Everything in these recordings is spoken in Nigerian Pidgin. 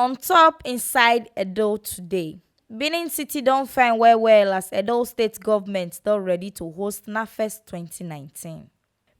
On top inside Edo today. Benin City don fine well as Edo State Government don ready to host NAFEST 2019.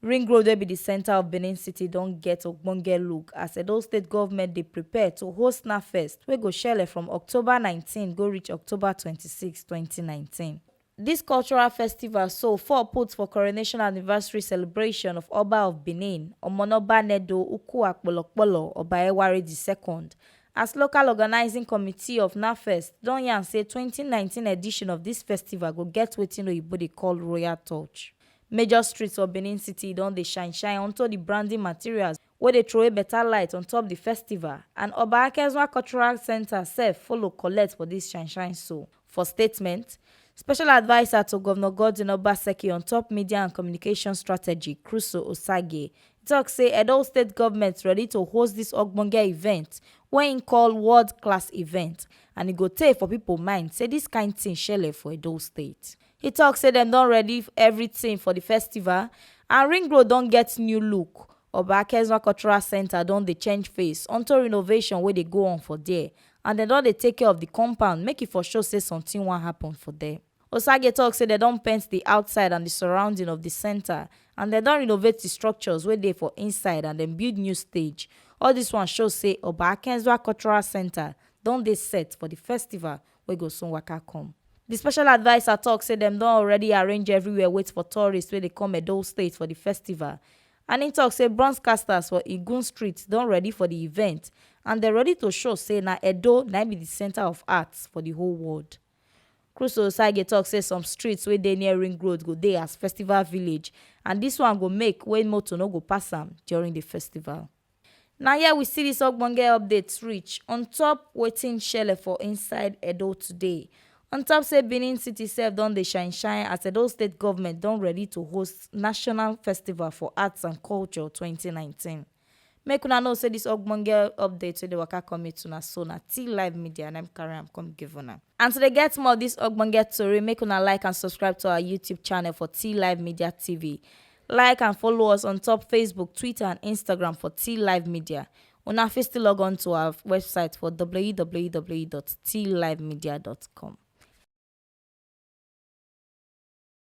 Ring Road wey be the center of Benin City don get ogbonge look as Edo State Government dey prepare to host NAFEST wey go shele from October 19 go reach October 26, 2019. Dis cultural festival so fall put for coronation anniversary celebration of Oba of Benin, Omonoba Nedo Ukwu Akpolokpolo Oba Ewuare II. As local organizing committee of NAFEST don yarn say 2019 edition of dis festival go get wetin oyibo dey call royal touch. Major streets of Benin City don dey shine onto the branding materials wey dey throway better light on top the festival, and Oba Akenzua Cultural Center sef follow collect for dis shine so. For statement, Special Adviser to Governor Godwin Obaseki on top media and communication strategy, Crusoe Osagie, talk say Edo State Government ready to host this ogbonge event wey im call world-class event, and e go tey for people mind say dis kind thing shele for Edo State. He talk say dem don ready everything for the festival and Ring Road don get new look. Oba Akenzua Cultural Center don dey change face unto renovation wey dey go on for there, and dem don dey take care of the compound make e for show say something wan happen for there. Osagie talk say dem don paint the outside and the surrounding of the center, and dem don renovate the structures wey dey for inside and dem build new stage. All dis one show say Oba Akenzua Cultural Center don dey set for the festival wey go soon waka come. The special adviser talk say dem don already arrange everywhere wait for tourists wey dey come Edo State for the festival. And im talk say bronzecasters for Igun Street don ready for the event, and dem ready to show say na Edo na be the center of arts for the whole world. Crusoe Osagie talk say some streets wey dey near Ring Road go dey as festival village, and dis one go make wey motor no go pass am during the festival. Na here we see dis ogbonge updates reach on top wetin shele for inside Edo today. On top say Benin City sef don dey shine as Edo State Government don ready to host National Festival for Arts and Culture 2019. Make una know say dis ogbonge update wey dey waka come to una so na T Live Media and I'm carry am come give una. And to dey get more of dis ogbonge tori, make una like and subscribe to our YouTube channel for T Live Media TV. Like and follow us on top Facebook, Twitter and Instagram for T Live Media. Una fit still log on to our website for www.tlivemedia.com.